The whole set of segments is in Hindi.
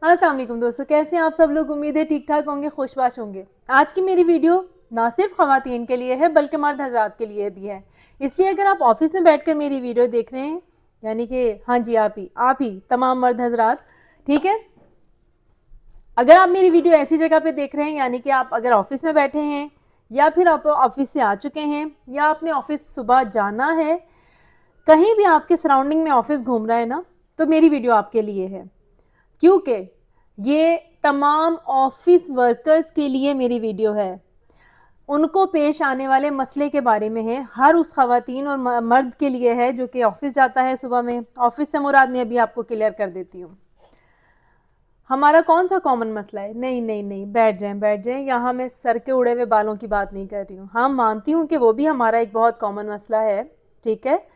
अस्सलाम वालेकुम दोस्तों, कैसे हैं आप सब लोग। उम्मीद है ठीक ठाक होंगे, खुशबाश होंगे। आज की मेरी वीडियो ना सिर्फ ख़वातीन के लिए है बल्कि मर्द हजरात के लिए भी है। इसलिए अगर आप ऑफिस में बैठकर मेरी वीडियो देख रहे हैं, यानी कि हाँ जी आप ही तमाम मर्द हजरात, ठीक है। अगर आप मेरी वीडियो ऐसी जगह पे देख रहे हैं, यानी कि आप अगर ऑफिस में बैठे हैं या फिर आप ऑफिस से आ चुके हैं या आपने ऑफिस सुबह जाना है, कहीं भी आपके सराउंडिंग में ऑफिस घूम रहा है ना, तो मेरी वीडियो आपके लिए है। क्योंकि ये तमाम ऑफिस वर्कर्स के लिए मेरी वीडियो है। उनको पेश आने वाले मसले के बारे में है, हर उस खवातीन और मर्द के लिए है जो कि ऑफिस जाता है सुबह में। ऑफिस से मुराद मैं अभी आपको क्लियर कर देती हूँ। हमारा कौन सा कॉमन मसला है? नहीं नहीं नहीं, बैठ जाएं। यहाँ मैं सर के उड़े हुए बालों की बात नहीं कर रही हूँ। हाँ, मानती हूँ कि वो भी हमारा एक बहुत कॉमन मसला है, ठीक है।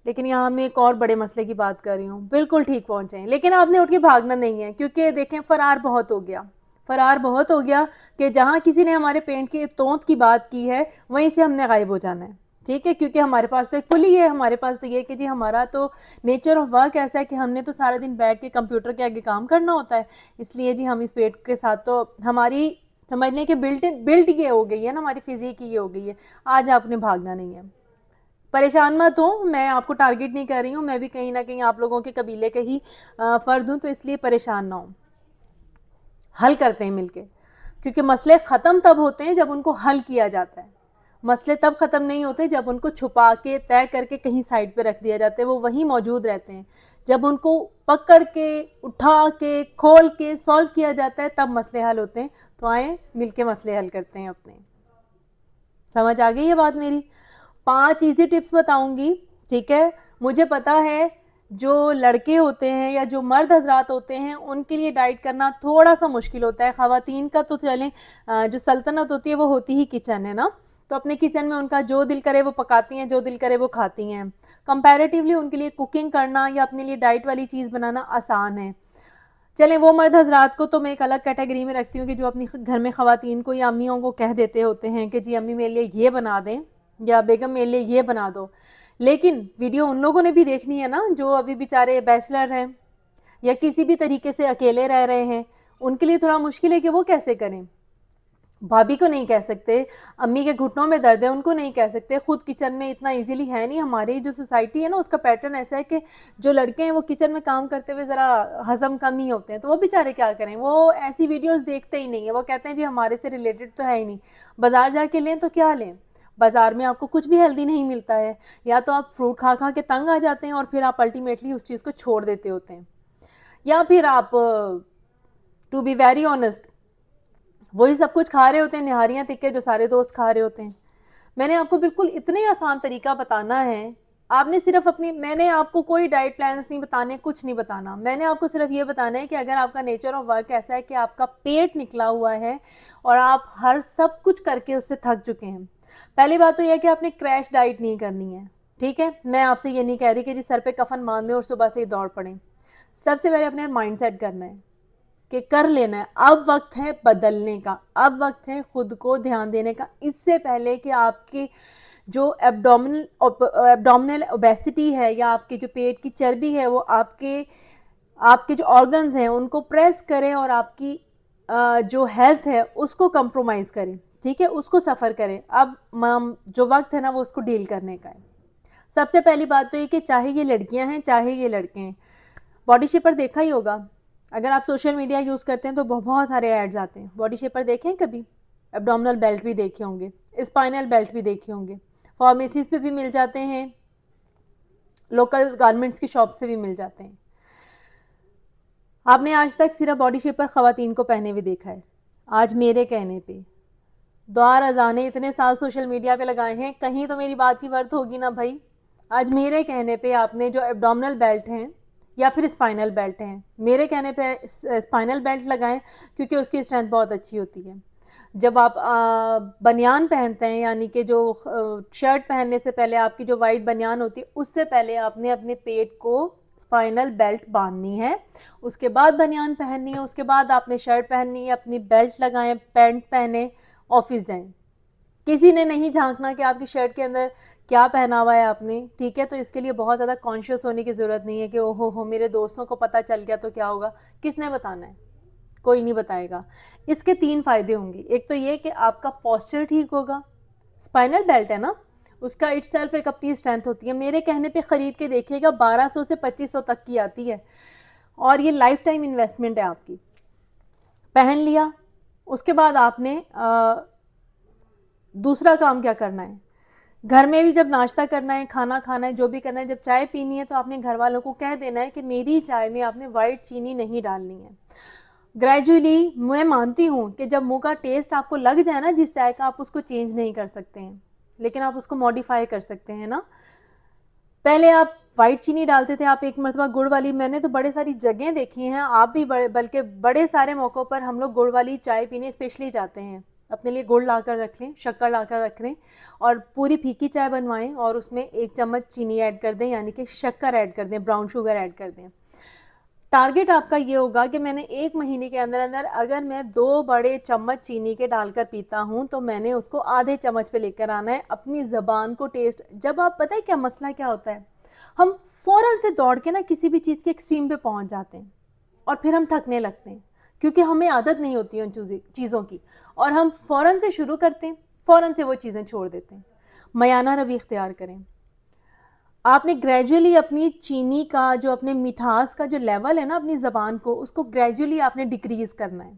लेकिन यहाँ मैं एक और बड़े मसले की बात कर रही हूँ। बिल्कुल ठीक पहुँचे हैं, लेकिन आपने उठ के भागना नहीं है, क्योंकि देखें फरार बहुत हो गया। फरार बहुत हो गया कि जहाँ किसी ने हमारे पेंट की तोंत की बात की है वहीं से हमने गायब हो जाना है, ठीक है। क्योंकि हमारे पास तो एक पुली है, हमारे पास तो ये कि जी हमारा तो नेचर ऑफ वर्क ऐसा है कि हमने तो सारा दिन बैठ के कंप्यूटर के आगे काम करना होता है। इसलिए जी हम इस पेट के साथ तो हमारी समझने के बिल्ट ये हो गई है ना, हमारी फिजिक ये हो गई है। आज आपने भागना नहीं है। परेशान मत हो, मैं आपको टारगेट नहीं कर रही हूँ। मैं भी कहीं ना कहीं आप लोगों के कबीले के ही फ़र्द हूँ, तो इसलिए परेशान ना हो। हल करते हैं मिलके, क्योंकि मसले ख़त्म तब होते हैं जब उनको हल किया जाता है। मसले तब ख़त्म नहीं होते जब उनको छुपा के तय करके कहीं साइड पे रख दिया जाता है। वो वहीं मौजूद रहते हैं। जब उनको पकड़ के उठा के खोल के सॉल्व किया जाता है तब मसले हल होते हैं। तो आए मिलके मसले हल करते हैं अपने। समझ आ गई ये बात मेरी? 5 इजी टिप्स बताऊंगी, ठीक है। मुझे पता है जो लड़के होते हैं या जो मर्द हजरात होते हैं उनके लिए डाइट करना थोड़ा सा मुश्किल होता है। ख़वातीन का तो चलें, जो सल्तनत होती है वो होती ही किचन है ना। तो अपने किचन में उनका जो दिल करे वो पकाती हैं, जो दिल करे वो खाती हैं। कंपैरेटिवली उनके लिए कुकिंग करना या अपने लिए डाइट वाली चीज़ बनाना आसान है। चलें, वो मर्द हजरात को तो मैं एक अलग कैटेगरी में रखती हूँ कि जो अपनी घर में ख़वातीन को या अम्मियों को कह देते होते हैं कि जी अम्मी मेरे लिए ये बना दें या बेगम मेरे लिए ये बना दो। लेकिन वीडियो उन लोगों ने भी देखनी है ना जो अभी बेचारे बैचलर हैं या किसी भी तरीके से अकेले रह रहे हैं। उनके लिए थोड़ा मुश्किल है कि वो कैसे करें। भाभी को नहीं कह सकते, अम्मी के घुटनों में दर्द है उनको नहीं कह सकते, खुद किचन में इतना इजीली है नहीं। हमारी जो सोसाइटी है ना उसका पैटर्न ऐसा है कि जो लड़के हैं वो किचन में काम करते हुए ज़रा हजम कम ही होते हैं। तो वो बेचारे क्या करें, वो ऐसी वीडियोस देखते ही नहीं है। वो कहते हैं जी हमारे से रिलेटेड तो है ही नहीं। बाजार जाके लें तो क्या लें, बाजार में आपको कुछ भी हेल्दी नहीं मिलता है। या तो आप फ्रूट खा खा के तंग आ जाते हैं और फिर आप अल्टीमेटली उस चीज़ को छोड़ देते होते हैं, या फिर आप टू बी वेरी ऑनेस्ट वही सब कुछ खा रहे होते हैं, निहारियां तिक्के जो सारे दोस्त खा रहे होते हैं। मैंने आपको बिल्कुल इतने आसान तरीका बताना है। आपने सिर्फ अपनी, मैंने आपको कोई डाइट प्लान्स नहीं बताने, कुछ नहीं बताना। मैंने आपको सिर्फ ये बताना है कि अगर आपका नेचर ऑफ वर्क ऐसा है कि आपका पेट निकला हुआ है और आप हर सब कुछ करके उससे थक चुके हैं, पहली बात तो यह कि आपने क्रैश डाइट नहीं करनी है, ठीक है। मैं आपसे ये नहीं कह रही कि जी सर पे कफन बांध दें और सुबह से ही दौड़ पड़ें। सबसे पहले अपने माइंड सेट करना है कि कर लेना है। अब वक्त है बदलने का, अब वक्त है खुद को ध्यान देने का। इससे पहले कि आपकी जो एब्डोमिनल ओबेसिटी है या आपके जो पेट की चर्बी है वो आपके आपके जो ऑर्गन्स हैं उनको प्रेस करें और आपकी जो हेल्थ है उसको कंप्रोमाइज़ करें, ठीक है, उसको सफ़र करें। अब जो वक्त है ना वो उसको डील करने का है। सबसे पहली बात तो ये कि चाहे ये लड़कियां हैं चाहे ये लड़के हैं, बॉडी शेपर देखा ही होगा। अगर आप सोशल मीडिया यूज़ करते हैं तो बहुत सारे एड्स आते हैं। बॉडी शेपर देखे हैं कभी? एब्डोमिनल बेल्ट भी देखे होंगे, स्पाइनल बेल्ट भी देखे होंगे, फार्मेसीज पे भी मिल जाते हैं, लोकल गारमेंट्स की शॉप से भी मिल जाते हैं। आपने आज तक सिर्फ बॉडी शेपर ख़वातीन को पहने हुए देखा है। आज मेरे कहने पे द्वार अजाने इतने साल सोशल मीडिया पे लगाए हैं, कहीं तो मेरी बात की वर्थ होगी ना भाई। आज मेरे कहने पे आपने जो एब्डोमिनल बेल्ट हैं या फिर स्पाइनल बेल्ट हैं, मेरे कहने पे स्पाइनल बेल्ट लगाएं, क्योंकि उसकी स्ट्रेंथ बहुत अच्छी होती है। जब आप बनियान पहनते हैं, यानी कि जो शर्ट पहनने से पहले आपकी जो वाइट बनियान होती है उससे पहले आपने अपने पेट को स्पाइनल बेल्ट बांधनी है, उसके बाद बनियान पहननी है, उसके बाद आपने शर्ट पहननी है, अपनी बेल्ट लगाएं, पैंट पहने, ऑफिस जाएं। किसी ने नहीं झांकना कि आपकी शर्ट के अंदर क्या पहना हुआ है आपने, ठीक है। तो इसके लिए बहुत ज़्यादा कॉन्शियस होने की ज़रूरत नहीं है कि ओहो हो मेरे दोस्तों को पता चल गया तो क्या होगा। किसने बताना है, कोई नहीं बताएगा। इसके 3 फ़ायदे होंगे। एक तो ये कि आपका पोस्चर ठीक होगा। स्पाइनल बेल्ट है ना, उसका इटसेल्फ एक अपनी स्ट्रेंथ होती है। मेरे कहने पे ख़रीद के देखिएगा 1200 से 2500 तक की आती है और ये लाइफ टाइम इन्वेस्टमेंट है आपकी। पहन लिया, उसके बाद आपने दूसरा काम क्या करना है, घर में भी जब नाश्ता करना है, खाना खाना है, जो भी करना है, जब चाय पीनी है तो आपने घर वालों को कह देना है कि मेरी चाय में आपने वाइट चीनी नहीं डालनी है। ग्रेजुअली मैं मानती हूँ कि जब मुंह का टेस्ट आपको लग जाए ना जिस चाय का, आप उसको चेंज नहीं कर सकते हैं, लेकिन आप उसको मॉडिफाई कर सकते हैं ना। पहले आप वाइट चीनी डालते थे, आप एक मरतबा गुड़ वाली, मैंने तो बड़े सारी जगह देखी हैं, आप भी बल्कि बड़े सारे मौक़ों पर हम लोग गुड़ वाली चाय पीने स्पेशली जाते हैं। अपने लिए गुड़ ला कर रख लें, शक्कर ला कर रख लें और पूरी फीकी चाय बनवाएं और उसमें 1 चम्मच चीनी ऐड कर दें, यानी कि शक्कर ऐड कर दें, ब्राउन शुगर ऐड कर दें। टारगेट आपका ये होगा कि मैंने 1 महीने के अंदर अंदर अगर मैं 2 बड़े चम्मच चीनी के डालकर पीता हूँ तो मैंने उसको आधे चम्मच पे लेकर आना है। अपनी ज़बान को टेस्ट, जब आप, पता है क्या मसला क्या होता है, हम फ़ौरन से दौड़ के ना किसी भी चीज़ के एक्सट्रीम पे पहुँच जाते हैं और फिर हम थकने लगते हैं क्योंकि हमें आदत नहीं होती है उन चीज़ों की, और हम फ़ौरन से शुरू करते हैं, फ़ौरन से वो चीज़ें छोड़ देते हैं। मयाना रवि इख्तियार करें। आपने ग्रेजुअली अपनी चीनी का जो, अपने मिठास का जो लेवल है ना अपनी ज़बान को, उसको ग्रेजुअली आपने डिक्रीज़ करना है।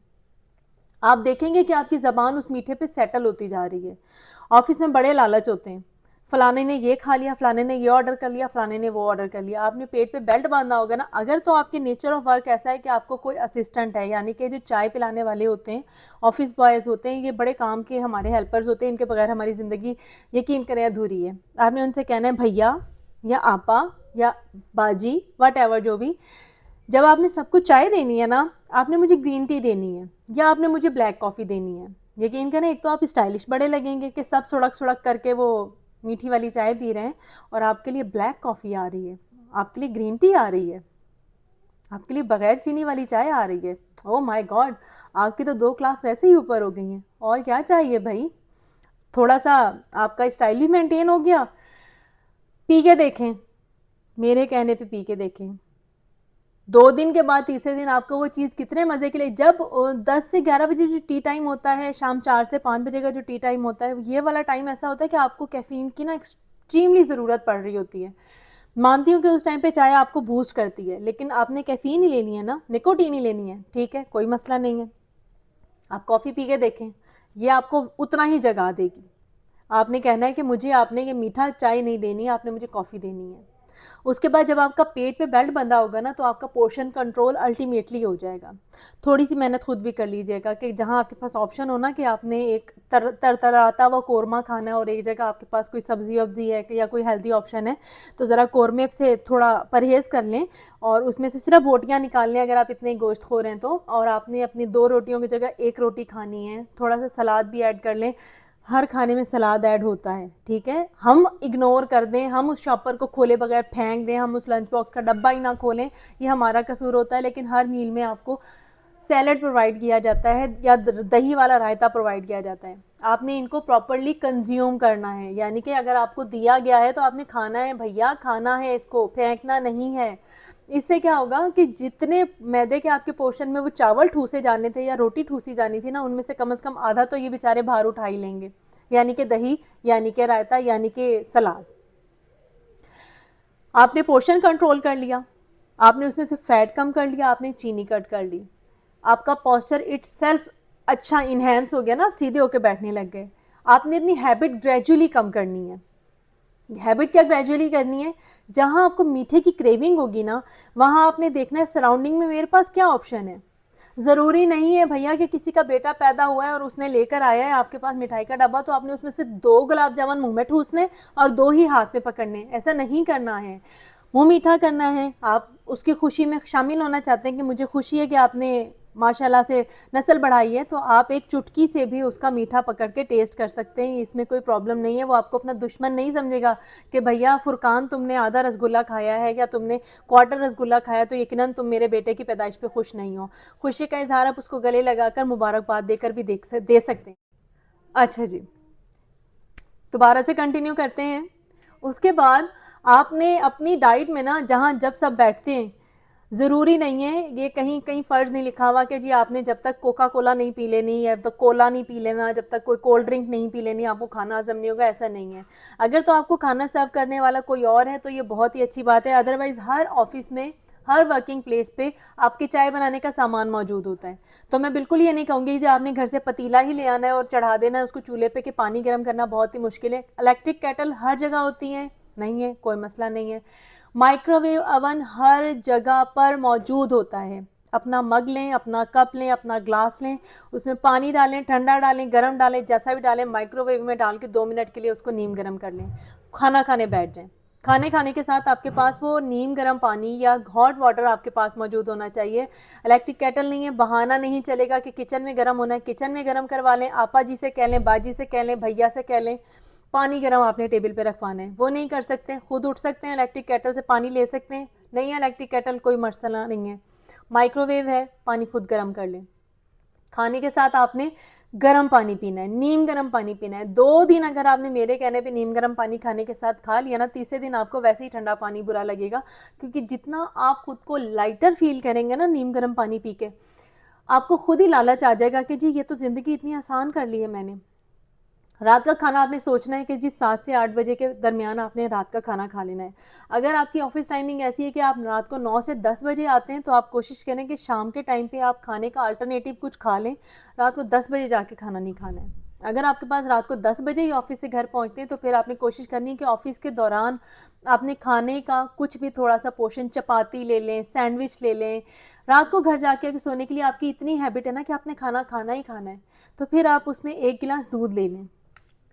आप देखेंगे कि आपकी ज़बान उस मीठे पे सेटल होती जा रही है। ऑफिस में बड़े लालच होते हैं, फलाने ने ये खा लिया, फलाने ने ये ऑर्डर कर लिया, फलाने ने वो ऑर्डर कर लिया। आपने पेट पे बेल्ट बांधा होगा ना, अगर तो आपके नेचर ऑफ वर्क ऐसा है कि आपको कोई असिस्टेंट है, यानी कि जो चाय पिलाने वाले होते हैं, ऑफिस बॉयज़ होते हैं, ये बड़े काम के हमारे हेल्पर्स होते हैं, इनके बगैर हमारी ज़िंदगी यकीन करें अधूरी है। आपने उनसे कहना है भैया या आपा या बाजी, वट एवर, जो भी। जब आपने सबको चाय देनी है ना, आपने मुझे ग्रीन टी देनी है या आपने मुझे ब्लैक कॉफ़ी देनी है। यकीन करें, एक तो आप स्टाइलिश बड़े लगेंगे कि सब सुड़क सुड़क करके वो मीठी वाली चाय पी रहे हैं और आपके लिए ब्लैक कॉफ़ी आ रही है, आपके लिए ग्रीन टी आ रही है, आपके लिए बगैर चीनी वाली चाय आ रही है। ओह माय गॉड, आपकी तो 2 क्लास वैसे ही ऊपर हो गई हैं, और क्या चाहिए भाई। थोड़ा सा आपका स्टाइल भी मेंटेन हो गया। पी के देखें, मेरे कहने पे पी के देखें, 2 दिन के बाद तीसरे दिन आपको वो चीज़ कितने मज़े के लिए, जब 10 से 11 बजे जो टी टाइम होता है, शाम 4 से 5 बजे का जो टी टाइम होता है, ये वाला टाइम ऐसा होता है कि आपको कैफ़ीन की ना एक्सट्रीमली ज़रूरत पड़ रही होती है। मानती हूँ कि उस टाइम पे चाय आपको बूस्ट करती है, लेकिन आपने कैफ़ीन ही लेनी है ना, निकोटीन ही लेनी है, ठीक है, कोई मसला नहीं है। आप कॉफ़ी पी के देखें, ये आपको उतना ही जगा देगी। आपने कहना है कि मुझे, आपने ये मीठा चाय नहीं देनी है, आपने मुझे कॉफ़ी देनी है। उसके बाद जब आपका पेट पे बेल्ट बंधा होगा ना, तो आपका पोर्शन कंट्रोल अल्टीमेटली हो जाएगा। थोड़ी सी मेहनत खुद भी कर लीजिएगा कि जहाँ आपके पास ऑप्शन हो ना कि आपने एक तरतराता हुआ कोरमा खाना है और एक जगह आपके पास कोई सब्ज़ी वब्ज़ी है या कोई हेल्दी ऑप्शन है, तो ज़रा कोरमे से थोड़ा परहेज़ कर लें और उसमें से सिर्फ रोटियाँ निकाल लें अगर आप इतने गोश्त खोर हैं तो, और आपने अपनी 2 रोटियों की जगह 1 रोटी खानी है, थोड़ा सा सलाद भी ऐड कर लें। हर खाने में सलाद ऐड होता है, ठीक है। हम इग्नोर कर दें, हम उस शॉपर को खोले बगैर फेंक दें, हम उस लंच बॉक्स का डब्बा ही ना खोलें, ये हमारा कसूर होता है। लेकिन हर मील में आपको सैलड प्रोवाइड किया जाता है या दही वाला रायता प्रोवाइड किया जाता है। आपने इनको प्रॉपरली कंज्यूम करना है, यानी कि अगर आपको दिया गया है तो आपने खाना है भैया, खाना है, इसको फेंकना नहीं है। इससे क्या होगा कि जितने मैदे के आपके पोर्शन में वो चावल ठूसे जाने थे या रोटी ठूसी जानी थी ना, उनमें से कम आधा तो ये बेचारे बाहर उठा ही लेंगे, यानी कि दही, यानी कि रायता, यानी कि सलाद। आपने पोर्शन कंट्रोल कर लिया, आपने उसमें से फैट कम कर लिया, आपने चीनी कट कर ली, आपका पोस्चर इटसेल्फ अच्छा इन्हेंस हो गया ना, आप सीधे होकर बैठने लग गए। आपने अपनी हैबिट ग्रेजुअली कम करनी है। हैबिट क्या ग्रेजुअली करनी है, जहां आपको मीठे की क्रेविंग होगी ना, वहां आपने देखना है सराउंडिंग में मेरे पास क्या ऑप्शन है। ज़रूरी नहीं है भैया कि किसी का बेटा पैदा हुआ है और उसने लेकर आया है आपके पास मिठाई का डब्बा, तो आपने उसमें से 2 गुलाब जामुन मुंह में ठूसने और 2 ही हाथ में पकड़ने, ऐसा नहीं करना है। मुंह मीठा करना है। आप उसकी खुशी में शामिल होना चाहते हैं कि मुझे खुशी है कि आपने माशाल्लाह से नस्ल बढ़ाई है, तो आप एक चुटकी से भी उसका मीठा पकड़ के टेस्ट कर सकते हैं, इसमें कोई प्रॉब्लम नहीं है। वो आपको अपना दुश्मन नहीं समझेगा कि भैया फुरकान तुमने आधा रसगुल्ला खाया है या तुमने क्वार्टर रसगुल्ला खाया तो यकीनन तुम मेरे बेटे की पैदाइश पे खुश नहीं हो। खुशी का इजहार आप उसको गले लगाकर मुबारकबाद देकर भी दे सकते हैं। अच्छा जी, दोबारा से कंटिन्यू करते हैं। उसके बाद आपने अपनी डाइट में ना, जहाँ जब सब बैठते हैं, ज़रूरी नहीं है, ये कहीं कहीं फ़र्ज़ नहीं लिखा हुआ कि जी आपने जब तक कोका कोला नहीं पी लेनी है तो कोला नहीं पी लेना, जब तक कोई कोल्ड ड्रिंक नहीं पी लेनी आपको खाना हज़म नहीं होगा, ऐसा नहीं है। अगर तो आपको खाना सर्व करने वाला कोई और है तो ये बहुत ही अच्छी बात है, अदरवाइज़ हर ऑफ़िस में, हर वर्किंग प्लेस पे आपके चाय बनाने का सामान मौजूद होता है। तो मैं बिल्कुल ये नहीं कहूँगी कि आपने घर से पतीला ही ले आना है और चढ़ा देना है उसको चूल्हे पे कि पानी गर्म करना बहुत ही मुश्किल है। इलेक्ट्रिक केटल हर जगह होती हैं, नहीं है, कोई मसला नहीं है। माइक्रोवेव अवन हर जगह पर मौजूद होता है। अपना मग लें, अपना कप लें, अपना ग्लास लें, उसमें पानी डालें, ठंडा डालें, गरम डालें, जैसा भी डालें, माइक्रोवेव में डाल के 2 मिनट के लिए उसको नीम गरम कर लें। खाना खाने बैठ जाएँ। खाने खाने के साथ आपके पास वो नीम गर्म पानी या हॉट वाटर आपके पास मौजूद होना चाहिए। इलेक्ट्रिक केटल नहीं है, बहाना नहीं चलेगा कि किचन में गर्म होना है, किचन में गर्म करवा लें, आपा जी से कह लें, बाजी से कह लें, भैया से कह लें, पानी गर्म आपने टेबल पे रखवाना है। वो नहीं कर सकते, खुद उठ सकते हैं, इलेक्ट्रिक केटल से पानी ले सकते हैं, नहीं है इलेक्ट्रिक केटल, कोई मसला नहीं है। माइक्रोवेव है, पानी खुद गर्म कर लें। खाने के साथ आपने गर्म पानी पीना है, नीम गर्म पानी पीना है। 2 दिन अगर आपने मेरे कहने पे नीम गर्म पानी खाने के साथ खा लिया ना, तीसरे दिन आपको वैसे ही ठंडा पानी बुरा लगेगा, क्योंकि जितना आप खुद को लाइटर फील करेंगे ना नीम गर्म पानी पी के, आपको खुद ही लालच आ जाएगा कि जी ये तो ज़िंदगी इतनी आसान कर ली है मैंने। रात का खाना आपने सोचना है कि जी 7 से 8 बजे के दरमियान आपने रात का खाना खा लेना है। अगर आपकी ऑफ़िस टाइमिंग ऐसी है कि आप रात को 9 से 10 बजे आते हैं, तो आप कोशिश करें कि शाम के टाइम पे आप खाने का अल्टरनेटिव कुछ खा लें, रात को 10 बजे जाके खाना नहीं खाना है। अगर आपके पास रात को 10 बजे ही ऑफ़िस से घर पहुँचते हैं, तो फिर आपने कोशिश करनी है कि ऑफ़िस के दौरान आपने खाने का कुछ भी थोड़ा-सा पोर्शन, चपाती ले लें, सैंडविच ले लें। रात को घर जाके अगर सोने के लिए आपकी इतनी हैबिट है ना कि आपने खाना खाना ही खाना है, तो फिर आप उसमें 1 गिलास दूध ले लें।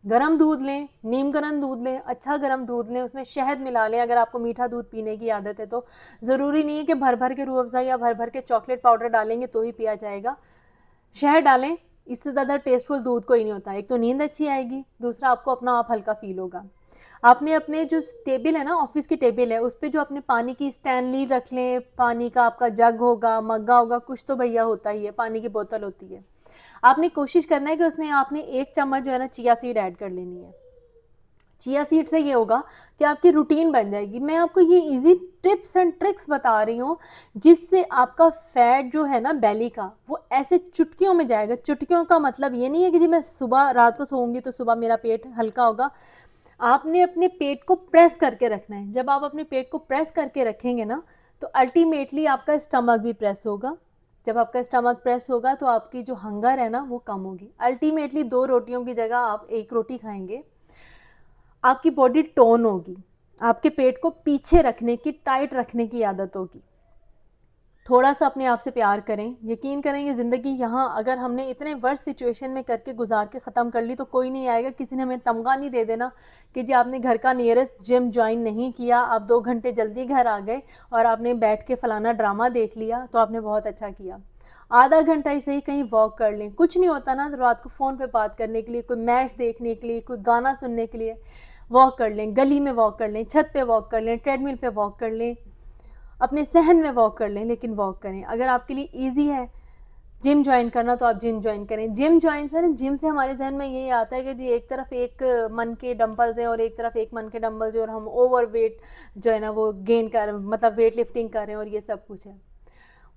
गरम दूध लें, नीम गरम दूध लें, अच्छा गरम दूध लें, उसमें शहद मिला लें अगर आपको मीठा दूध पीने की आदत है तो। ज़रूरी नहीं है कि भर-भर के रूह अफ़ज़ा या भर-भर के चॉकलेट पाउडर डालेंगे तो ही पिया जाएगा। शहद डालें, इससे ज़्यादा टेस्टफुल दूध कोई नहीं होता। एक तो नींद अच्छी आएगी, दूसरा आपको अपना आप हल्का फ़ील होगा। आपने अपने जो टेबल है ना, ऑफ़िस की टेबल है, उस पे जो अपने पानी की स्टैनली रख लें, पानी का आपका जग होगा, मग्गा होगा, कुछ तो भैया होता ही है, पानी की बोतल होती है। आपने कोशिश करना है कि उसमें आपने 1 चम्मच जो है ना चिया सीड ऐड कर लेनी है। चिया सीड से ये होगा कि आपकी रूटीन बन जाएगी। मैं आपको ये ईज़ी टिप्स एंड ट्रिक्स बता रही हूँ, जिससे आपका फैट जो है ना बेली का, वो ऐसे चुटकियों में जाएगा। चुटकियों का मतलब ये नहीं है कि जी मैं सुबह रात को सोऊँगी तो सुबह मेरा पेट हल्का होगा। आपने अपने पेट को प्रेस करके रखना है। जब आप अपने पेट को प्रेस करके रखेंगे ना, तो अल्टीमेटली आपका स्टमक भी प्रेस होगा। जब आपका स्टमक प्रेस होगा तो आपकी जो हंगर है ना वो कम होगी। अल्टीमेटली 2 रोटियों की जगह आप 1 रोटी खाएँगे। आपकी बॉडी टोन होगी, आपके पेट को पीछे रखने की, टाइट रखने की आदत होगी। थोड़ा-सा अपने आप से प्यार करें, यकीन करें ये ज़िंदगी यहाँ अगर हमने इतने वर्स्ट सिचुएशन में करके गुज़ार के ख़त्म कर ली तो कोई नहीं आएगा, किसी ने हमें तमगा नहीं दे देना कि जी आपने घर का नियरेस्ट जिम जॉइन नहीं किया, आप 2 घंटे जल्दी घर आ गए और आपने बैठ के फलाना ड्रामा देख लिया, तो आपने बहुत अच्छा किया। आधा घंटा ही सही कहीं वॉक कर लें, कुछ नहीं होता ना रात को फ़ोन पे बात करने के लिए, कोई मैच देखने के लिए, कोई गाना सुनने के लिए, वॉक कर लें, गली में वॉक कर लें, छत पे वॉक कर लें, ट्रेडमिल पे वॉक कर लें, अपने सहन में वॉक कर लें, लेकिन वॉक करें। अगर आपके लिए ईज़ी है जिम जॉइन करना तो आप जिम जॉइन करें। जिम जॉइन से ना, जिम से हमारे ज़हन में यही आता है कि जी एक तरफ एक मन के डंबल्स हैं और एक तरफ एक मन के डंबल्स हैं और हम ओवर वेट जो है ना वो गेन कर, मतलब वेट लिफ्टिंग कर रहे हैं और ये सब कुछ है।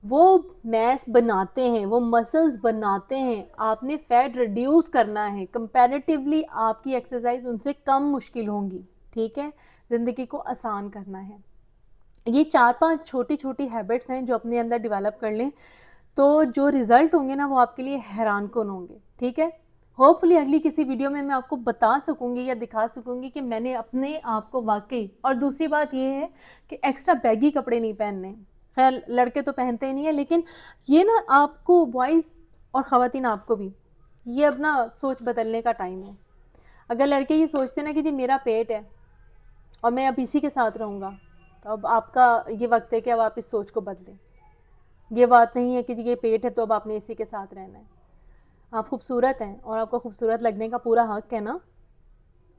वो मैस बनाते हैं, वो मसल्स बनाते हैं, आपने फैट रिड्यूस करना है, कंपैरेटिवली आपकी एक्सरसाइज उनसे कम मुश्किल होंगी, ठीक है? ज़िंदगी को आसान करना है। ये 4-5 छोटी-छोटी हैबिट्स हैं जो अपने अंदर डेवलप कर लें, तो जो रिज़ल्ट होंगे ना वो आपके लिए हैरानकुन होंगे, ठीक है? होपफुली अगली किसी वीडियो में मैं आपको बता सकूँगी या दिखा सकूँगी कि मैंने अपने आप को वाक़ई, और दूसरी बात ये है कि एक्स्ट्रा बैगी कपड़े नहीं पहनने। ख़ैर लड़के तो पहनते ही नहीं है, लेकिन ये ना आपको बॉयज़ और ख़वातीन आपको भी, ये अब ना सोच बदलने का टाइम है। अगर लड़के ये सोचते हैं ना कि जी मेरा पेट है और मैं अब इसी के साथ रहूँगा, तो अब आपका ये वक्त है कि अब आप इस सोच को बदलें। ये बात नहीं है कि जी ये पेट है तो अब आपने इसी के साथ रहना है। आप खूबसूरत हैं और आपको खूबसूरत लगने का पूरा हक है ना।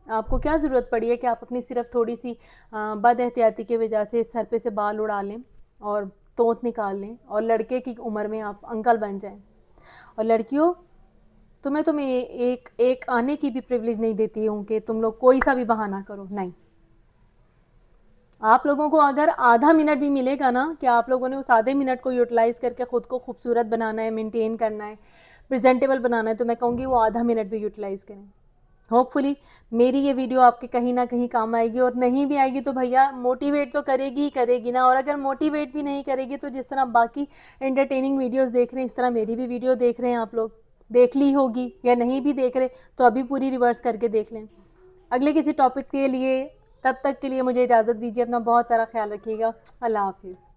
आपको क्या ज़रूरत पड़ी है कि आप अपनी सिर्फ थोड़ी सी बदएहतियाती की वजह से सर पे से बाल उड़ा लें और तोंत निकाल लें और लड़के की उम्र में आप अंकल बन जाएं। और लड़कियों, तुम्हें एक एक आने की भी प्रिविलेज नहीं देती हूँ कि तुम लोग कोई सा भी बहाना करो, नहीं। आप लोगों को अगर आधा मिनट भी मिलेगा ना कि आप लोगों ने उस आधे मिनट को यूटिलाइज़ करके ख़ुद को खूबसूरत बनाना है, मेंटेन करना है, प्रेजेंटेबल बनाना है, तो मैं कहूँगी वो आधा मिनट भी यूटिलाइज़ करें। होपफुली मेरी ये वीडियो आपके कहीं ना कहीं काम आएगी, और नहीं भी आएगी तो भैया मोटिवेट तो करेगी ही करेगी ना। और अगर मोटिवेट भी नहीं करेगी तो जिस तरह बाकी एंटरटेनिंग वीडियोस देख रहे हैं, इस तरह मेरी भी वीडियो देख रहे हैं आप लोग, देख ली होगी, या नहीं भी देख रहे तो अभी पूरी रिवर्स करके देख लें। अगले किसी टॉपिक के लिए, तब तक के लिए मुझे इजाज़त दीजिए। अपना बहुत सारा ख्याल रखिएगा। अल्लाह हाफिज़।